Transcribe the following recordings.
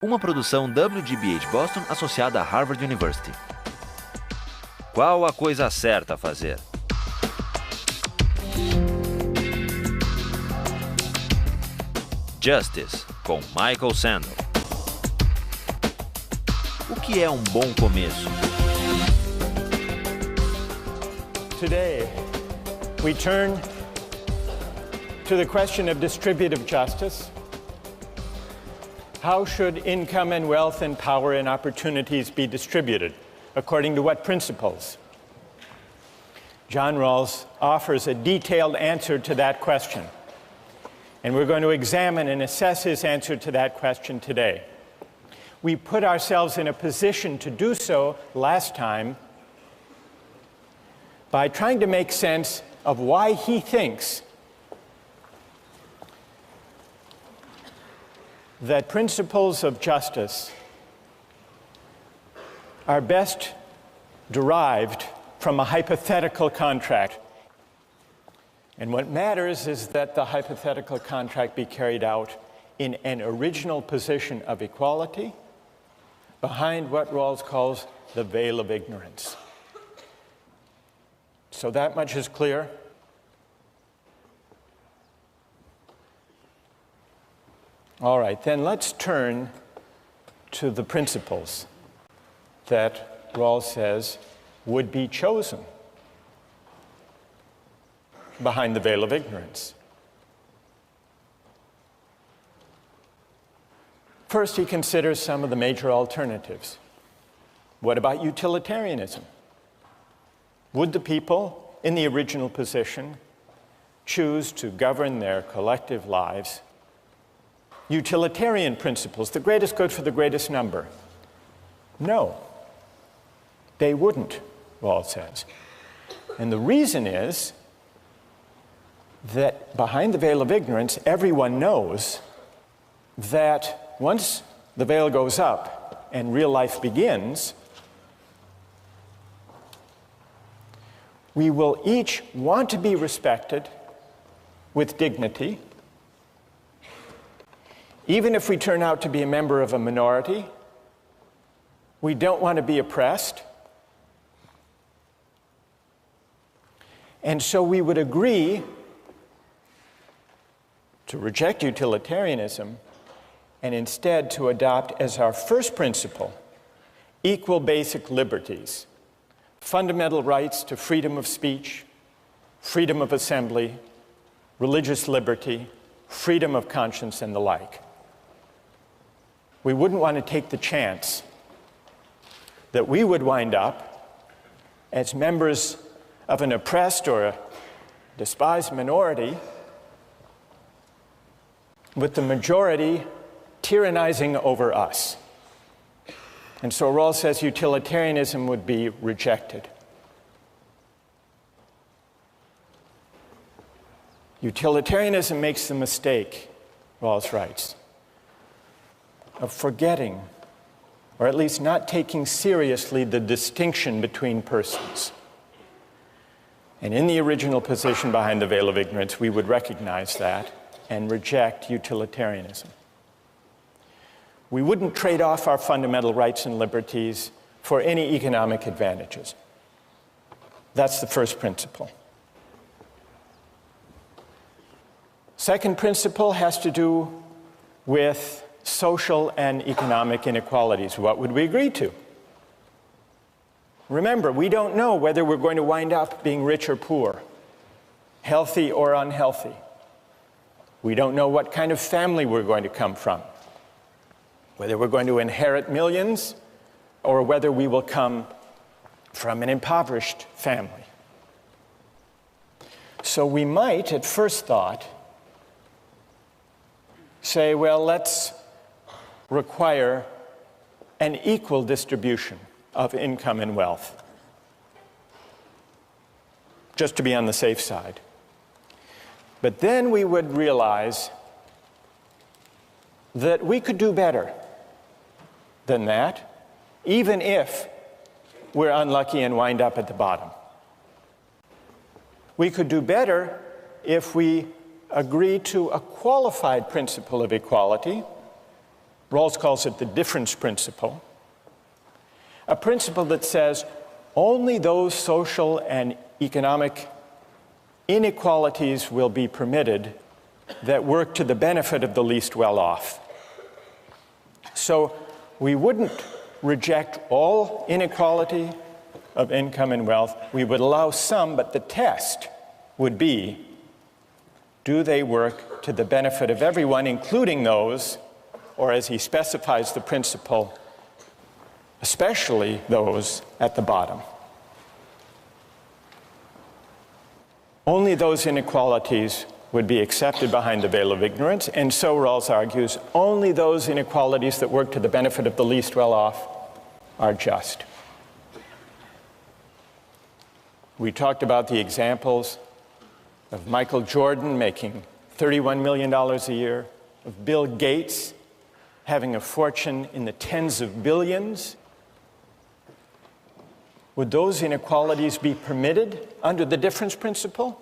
Uma produção WGBH Boston associada a Harvard University. Qual a coisa certa a fazer? Justice, com Michael Sandel. O que é um bom começo? Today, we turn to the question of distributive justice. How should income and wealth and power and opportunities be distributed? According to what principles? John Rawls offers a detailed answer to that question. And we're going to examine and assess his answer to that question today. We put ourselves in a position to do so last time by trying to make sense of why he thinks that principles of justice are best derived from a hypothetical contract. And what matters is that the hypothetical contract be carried out in an original position of equality behind what Rawls calls the veil of ignorance. So that much is clear. All right, then let's turn to the principles that Rawls says would be chosen behind the veil of ignorance. First, he considers some of the major alternatives. What about utilitarianism? Would the people in the original position choose to govern their collective lives? Utilitarian principles, the greatest good for the greatest number. No, they wouldn't, Rawls says. And the reason is that behind the veil of ignorance, everyone knows that once the veil goes up and real life begins, we will each want to be respected with dignity. Even if we turn out to be a member of a minority, we don't want to be oppressed. And so we would agree to reject utilitarianism and instead to adopt as our first principle equal basic liberties, fundamental rights to freedom of speech, freedom of assembly, religious liberty, freedom of conscience, and the like. We wouldn't want to take the chance that we would wind up as members of an oppressed or a despised minority with the majority tyrannizing over us. And so Rawls says utilitarianism would be rejected. Utilitarianism makes the mistake, Rawls writes, of forgetting, or at least not taking seriously, the distinction between persons. And in the original position behind the veil of ignorance, we would recognize that and reject utilitarianism. We wouldn't trade off our fundamental rights and liberties for any economic advantages. That's the first principle. Second principle has to do with social and economic inequalities. What would we agree to? Remember, we don't know whether we're going to wind up being rich or poor, healthy or unhealthy. We don't know what kind of family we're going to come from, whether we're going to inherit millions or whether we will come from an impoverished family. So we might, at first thought, say, well, let's require an equal distribution of income and wealth, just to be on the safe side. But then we would realize that we could do better than that, even if we're unlucky and wind up at the bottom. We could do better if we agree to a qualified principle of equality Rawls calls it the difference principle, a principle that says only those social and economic inequalities will be permitted that work to the benefit of the least well-off. So we wouldn't reject all inequality of income and wealth. We would allow some, but the test would be, do they work to the benefit of everyone, including those, or as he specifies the principle, especially those at the bottom. Only those inequalities would be accepted behind the veil of ignorance, and so Rawls argues, only those inequalities that work to the benefit of the least well-off are just. We talked about the examples of Michael Jordan making $31 million a year, of Bill Gates having a fortune in the tens of billions. Would those inequalities be permitted under the difference principle?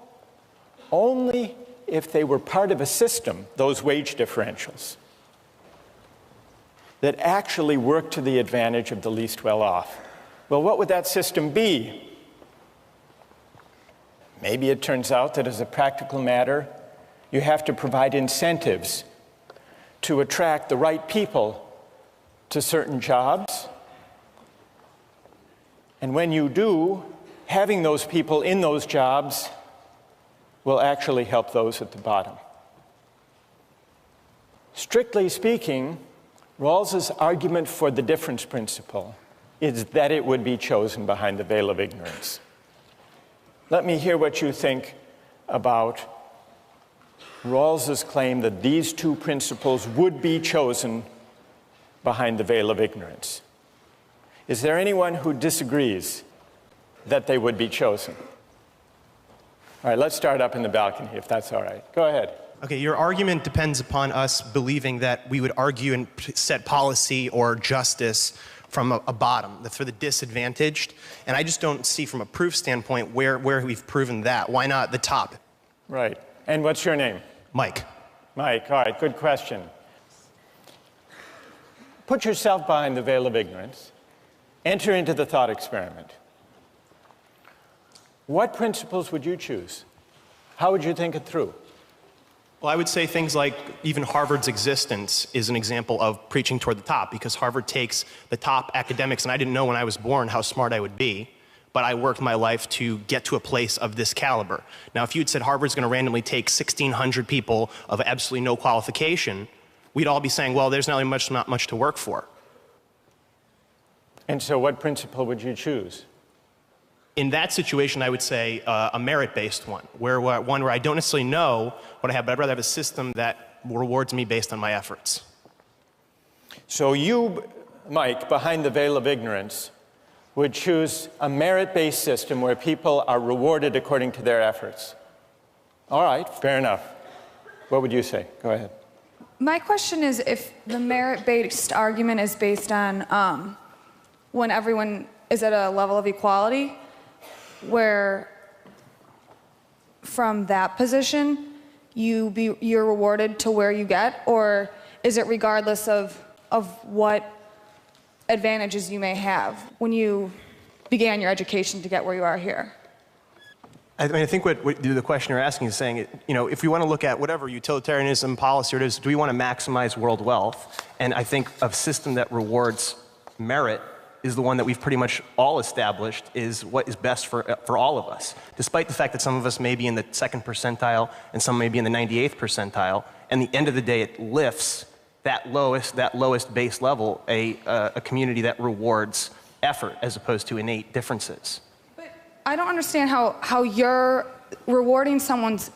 Only if they were part of a system, those wage differentials, that actually work to the advantage of the least well-off. Well, what would that system be? Maybe it turns out that as a practical matter, you have to provide incentives to attract the right people to certain jobs. And when you do, having those people in those jobs will actually help those at the bottom. Strictly speaking, Rawls's argument for the difference principle is that it would be chosen behind the veil of ignorance. Let me hear what you think about Rawls's claim that these two principles would be chosen behind the veil of ignorance. Is there anyone who disagrees that they would be chosen? All right, let's start up in the balcony, if that's all right. Go ahead. Okay, your argument depends upon us believing that we would argue and set policy or justice from a bottom, that's for the disadvantaged. And I just don't see from a proof standpoint where we've proven that. Why not the top? Right. And what's your name? Mike. Mike, all right, good question. Put yourself behind the veil of ignorance. Enter into the thought experiment. What principles would you choose? How would you think it through? Well, I would say things like even Harvard's existence is an example of preaching toward the top, because Harvard takes the top academics, and I didn't know when I was born how smart I would be, but I worked my life to get to a place of this caliber. Now, if you'd said Harvard's going to randomly take 1,600 people of absolutely no qualification, we'd all be saying, well, there's not much to work for. And so what principle would you choose? In that situation, I would say a merit-based one, where I don't necessarily know what I have, but I'd rather have a system that rewards me based on my efforts. So you, Mike, behind the veil of ignorance, would choose a merit-based system where people are rewarded according to their efforts. All right, fair enough. What would you say? Go ahead. My question is, if the merit-based argument is based on when everyone is at a level of equality, where from that position you're rewarded to where you get, or is it regardless of what advantages you may have when you began your education to get where you are here? I mean, I think what the question you're asking is saying, you know, if we want to look at whatever utilitarianism policy it is, do we want to maximize world wealth? And I think a system that rewards merit is the one that we've pretty much all established is what is best for all of us, despite the fact that some of us may be in the 2nd percentile and some may be in the 98th percentile. And at the end of the day, it lifts that lowest base level, a community that rewards effort as opposed to innate differences. But I don't understand how you're rewarding someone's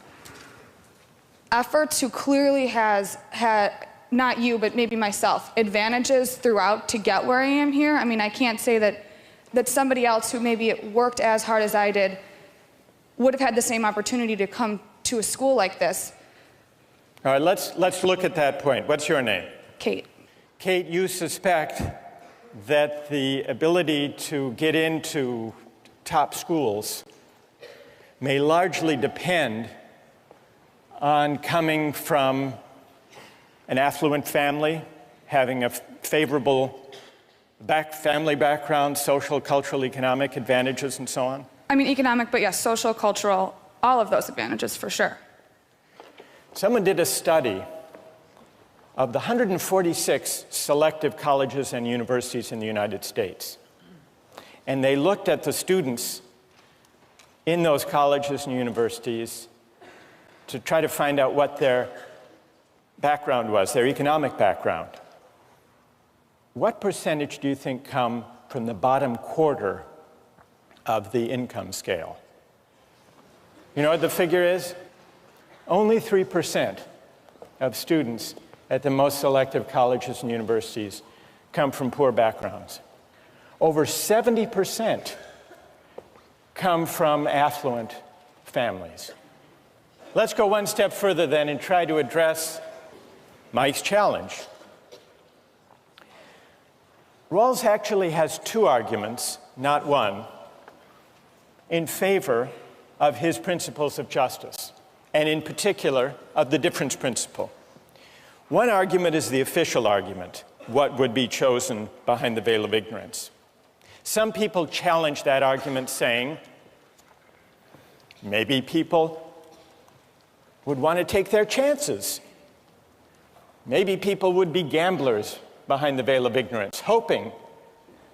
efforts who clearly has had, not you, but maybe myself, advantages throughout to get where I am here. I mean, I can't say that somebody else who maybe worked as hard as I did would have had the same opportunity to come to a school like this. All right, let's look at that point. What's your name? Kate. Kate, you suspect that the ability to get into top schools may largely depend on coming from an affluent family, having a favorable family background, social, cultural, economic advantages, and so on? I mean, economic, but yes, social, cultural, all of those advantages for sure. Someone did a study of the 146 selective colleges and universities in the United States. And they looked at the students in those colleges and universities to try to find out what their background was, their economic background. What percentage do you think come from the bottom quarter of the income scale? You know what the figure is? Only 3% of students at the most selective colleges and universities come from poor backgrounds. Over 70% come from affluent families. Let's go one step further then and try to address Mike's challenge. Rawls actually has two arguments, not one, in favor of his principles of justice, and in particular of the difference principle. One argument is the official argument, what would be chosen behind the veil of ignorance. Some people challenge that argument, saying maybe people would want to take their chances. Maybe people would be gamblers behind the veil of ignorance, hoping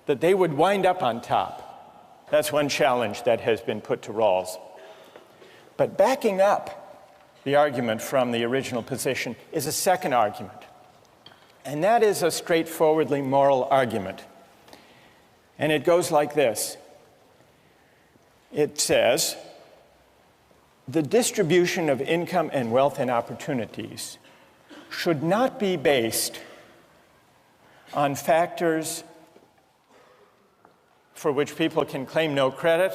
that they would wind up on top. That's one challenge that has been put to Rawls. But backing up the argument from the original position is a second argument. And that is a straightforwardly moral argument. And it goes like this. It says, the distribution of income and wealth and opportunities should not be based on factors for which people can claim no credit.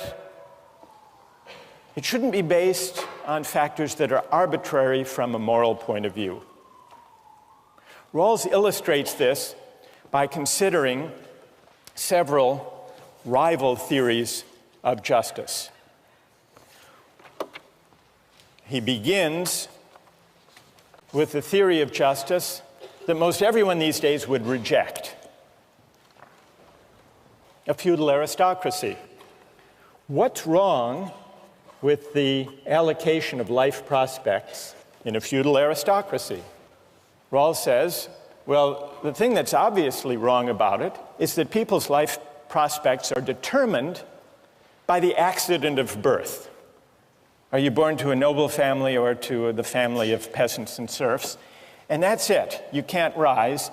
It shouldn't be based on factors that are arbitrary from a moral point of view. Rawls illustrates this by considering several rival theories of justice. He begins with the theory of justice that most everyone these days would reject: a feudal aristocracy. What's wrong with the allocation of life prospects in a feudal aristocracy? Rawls says, well, the thing that's obviously wrong about it is that people's life prospects are determined by the accident of birth. Are you born to a noble family or to the family of peasants and serfs? And that's it. You can't rise.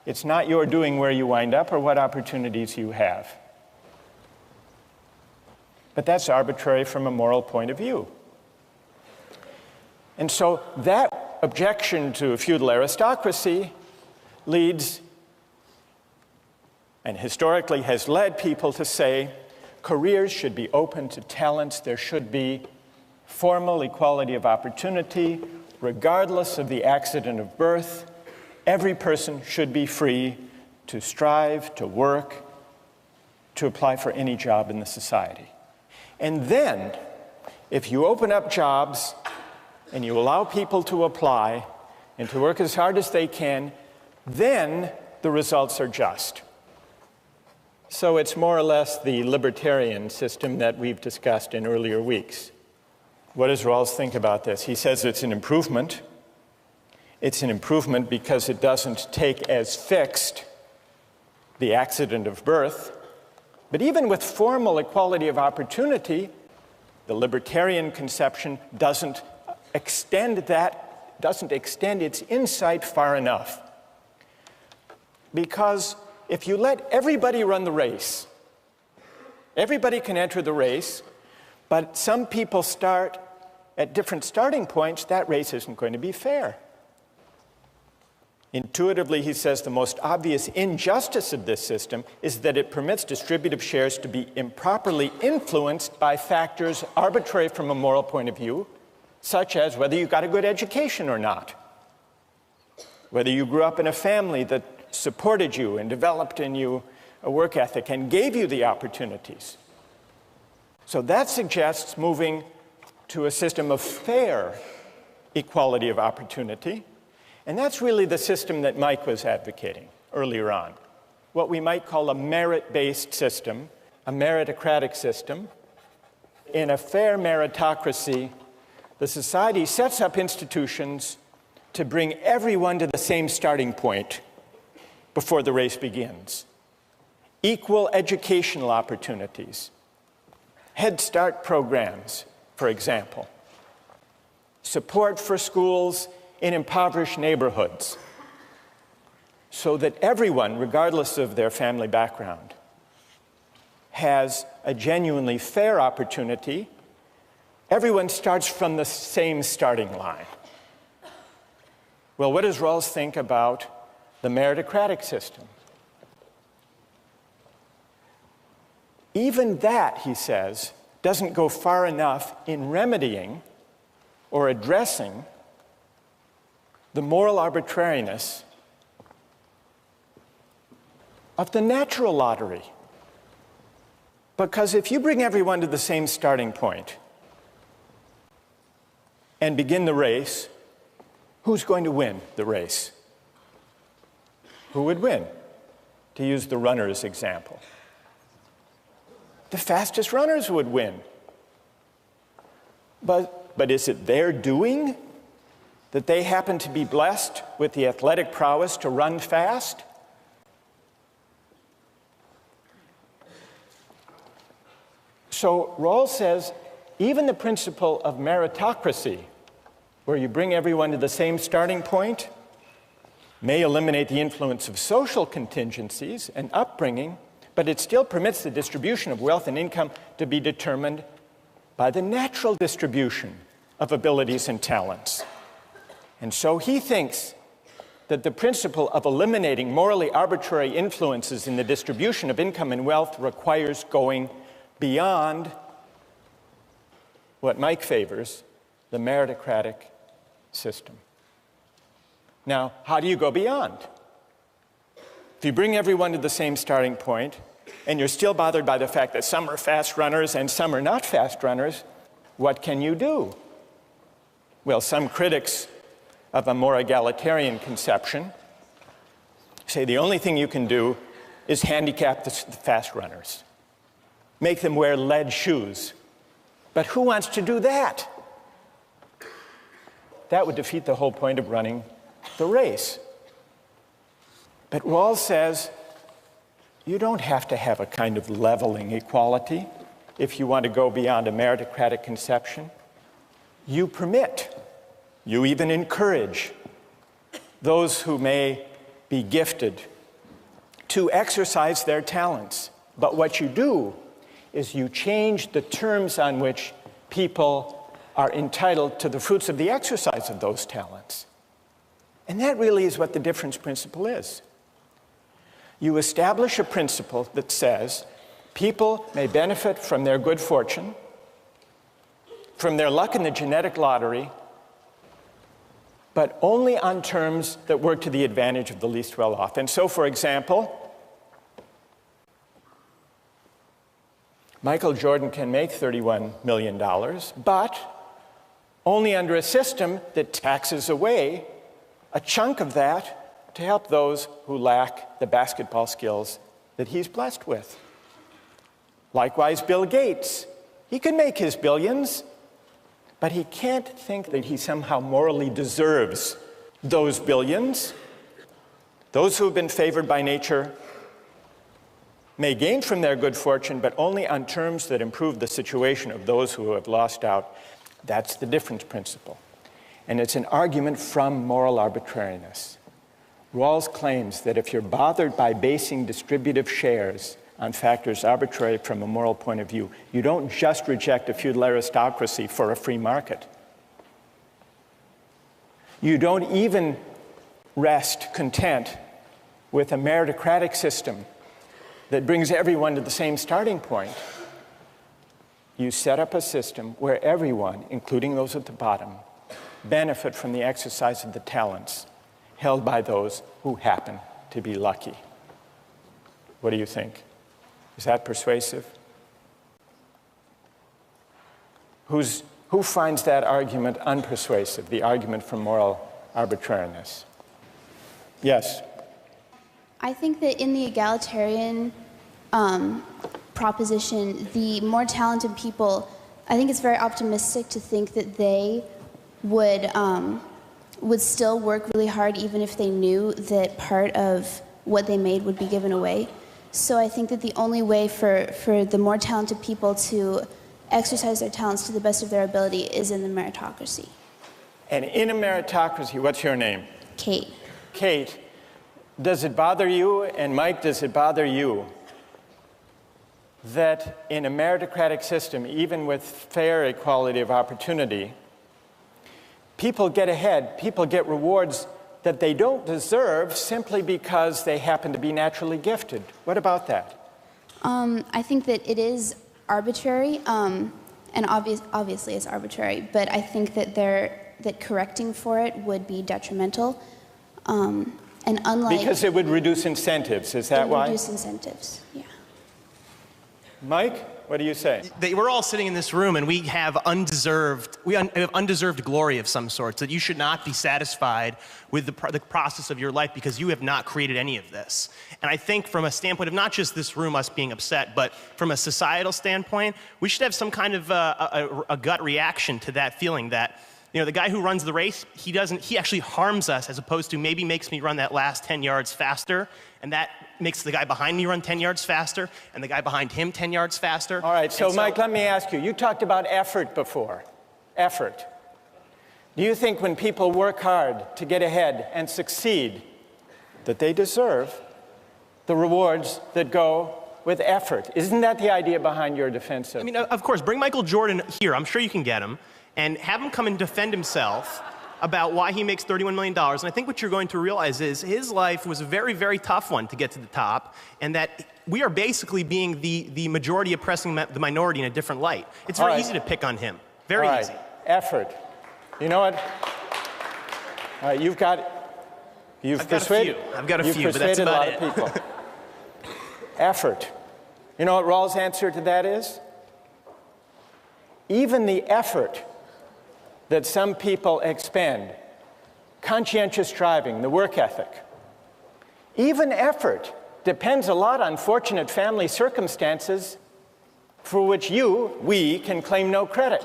It's not your doing where you wind up or what opportunities you have. But that's arbitrary from a moral point of view. And so that objection to a feudal aristocracy leads, and historically has led people to say, careers should be open to talents. There should be formal equality of opportunity, regardless of the accident of birth. Every person should be free to strive, to work, to apply for any job in the society. And then, if you open up jobs and you allow people to apply and to work as hard as they can, then the results are just. So it's more or less the libertarian system that we've discussed in earlier weeks. What does Rawls think about this? He says it's an improvement. It's an improvement because it doesn't take as fixed the accident of birth. But even with formal equality of opportunity, the libertarian conception doesn't extend its insight far enough. Because if you let everybody run the race, everybody can enter the race, but some people start at different starting points, that race isn't going to be fair. Intuitively, he says, the most obvious injustice of this system is that it permits distributive shares to be improperly influenced by factors arbitrary from a moral point of view, such as whether you got a good education or not, whether you grew up in a family that supported you and developed in you a work ethic and gave you the opportunities. So that suggests moving to a system of fair equality of opportunity. And that's really the system that Mike was advocating earlier on, what we might call a merit-based system, a meritocratic system. In a fair meritocracy, the society sets up institutions to bring everyone to the same starting point before the race begins. Equal educational opportunities, Head Start programs, for example, support for schools in impoverished neighborhoods, so that everyone, regardless of their family background, has a genuinely fair opportunity. Everyone starts from the same starting line. Well, what does Rawls think about the meritocratic system? Even that, he says, doesn't go far enough in remedying or addressing the moral arbitrariness of the natural lottery. Because if you bring everyone to the same starting point and begin the race, who's going to win the race? Who would win? To use the runners example. The fastest runners would win. But is it their doing that they happen to be blessed with the athletic prowess to run fast? So Rawls says even the principle of meritocracy, where you bring everyone to the same starting point, may eliminate the influence of social contingencies and upbringing, but it still permits the distribution of wealth and income to be determined by the natural distribution of abilities and talents. And so he thinks that the principle of eliminating morally arbitrary influences in the distribution of income and wealth requires going beyond what Mike favors, the meritocratic system. Now, how do you go beyond? If you bring everyone to the same starting point, and you're still bothered by the fact that some are fast runners and some are not fast runners, what can you do? Well, some critics of a more egalitarian conception say the only thing you can do is handicap the fast runners. Make them wear lead shoes. But who wants to do that? That would defeat the whole point of running the race. But Rawls says you don't have to have a kind of leveling equality if you want to go beyond a meritocratic conception. You permit, you even encourage those who may be gifted to exercise their talents. But what you do is you change the terms on which people are entitled to the fruits of the exercise of those talents. And that really is what the difference principle is. You establish a principle that says people may benefit from their good fortune, from their luck in the genetic lottery, but only on terms that work to the advantage of the least well-off. And so, for example, Michael Jordan can make $31 million, but only under a system that taxes away a chunk of that to help those who lack the basketball skills that he's blessed with. Likewise, Bill Gates. He can make his billions, but he can't think that he somehow morally deserves those billions. Those who have been favored by nature may gain from their good fortune, but only on terms that improve the situation of those who have lost out. That's the difference principle. And it's an argument from moral arbitrariness. Rawls claims that if you're bothered by basing distributive shares on factors arbitrary from a moral point of view, you don't just reject a feudal aristocracy for a free market. You don't even rest content with a meritocratic system that brings everyone to the same starting point. You set up a system where everyone, including those at the bottom, benefit from the exercise of the talents held by those who happen to be lucky. What do you think? Is that persuasive? Who finds that argument unpersuasive, the argument from moral arbitrariness? Yes. I think that in the egalitarian proposition, the more talented people, I think it's very optimistic to think that they would still work really hard even if they knew that part of what they made would be given away. So I think that the only way for the more talented people to exercise their talents to the best of their ability is in the meritocracy. And in a meritocracy, what's your name? Kate. Kate, does it bother you, and Mike, does it bother you that in a meritocratic system, even with fair equality of opportunity, people get ahead, people get rewards that they don't deserve simply because they happen to be naturally gifted? What about that? I think that it is arbitrary, and obviously it's arbitrary, but I think that that correcting for it would be detrimental. And unlike... Because it would reduce incentives, is that why? It would reduce incentives, yeah. Mike, what do you say? We're all sitting in this room and we have undeserved glory of some sort, that you should not be satisfied with the process of your life because you have not created any of this. And I think from a standpoint of not just this room, us being upset, but from a societal standpoint, we should have some kind of a gut reaction to that feeling that, you know, the guy who runs the race, he actually harms us as opposed to maybe makes me run that last 10 yards faster, and that makes the guy behind me run 10 yards faster, and the guy behind him 10 yards faster. All right, so Mike, let me ask you, you talked about effort before. Effort. Do you think when people work hard to get ahead and succeed, that they deserve the rewards that go with effort? Isn't that the idea behind your defense of? I mean, of course, bring Michael Jordan here, I'm sure you can get him, and have him come and defend himself about why he makes $31 million. And I think what you're going to realize is his life was a very, very tough one to get to the top, and that we are basically being the majority oppressing the minority in a different light. It's very easy to pick on him. Very easy. Effort. You know what? You've persuaded a lot of people. Effort. You know what Rawls' answer to that is? Even the effort that some people expend, conscientious striving, the work ethic, even effort depends a lot on fortunate family circumstances for which we can claim no credit.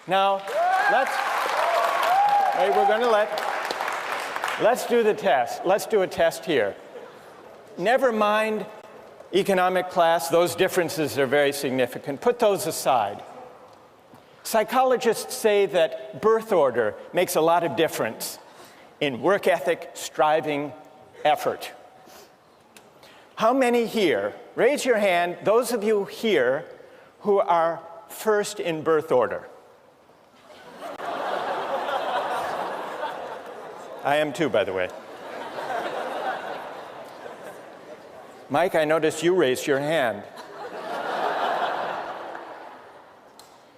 Now, let's do the test. Let's do a test here. Never mind economic class, those differences are very significant. Put those aside. Psychologists say that birth order makes a lot of difference in work ethic, striving, effort. How many here, raise your hand, those of you here who are first in birth order? I am too, by the way. Mike, I noticed you raised your hand.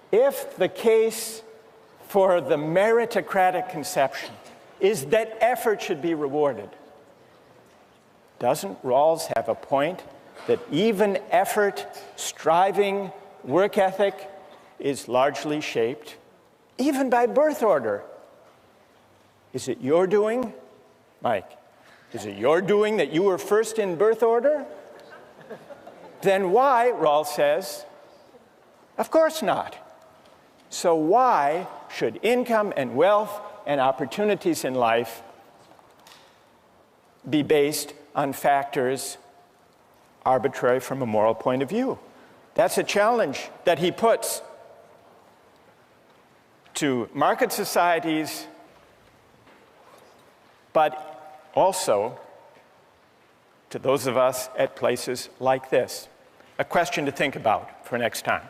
If the case for the meritocratic conception is that effort should be rewarded, doesn't Rawls have a point that even effort, striving, work ethic is largely shaped even by birth order? Is it your doing, Mike? Is it your doing that you were first in birth order? Then why, Rawls says, of course not. So why should income and wealth and opportunities in life be based on factors arbitrary from a moral point of view? That's a challenge that he puts to market societies, but also to those of us at places like this. A question to think about for next time.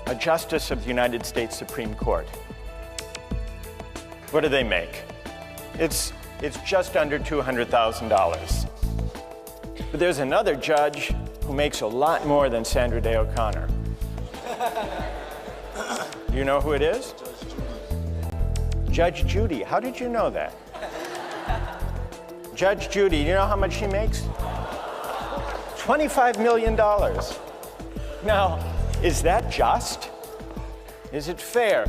A justice of the United States Supreme Court. What do they make? It's just under $200,000. But there's another judge who makes a lot more than Sandra Day O'Connor. Do you know who it is? Judge Judy. How did you know that? Judge Judy, you know how much she makes? $25 million. Now, is that just? Is it fair?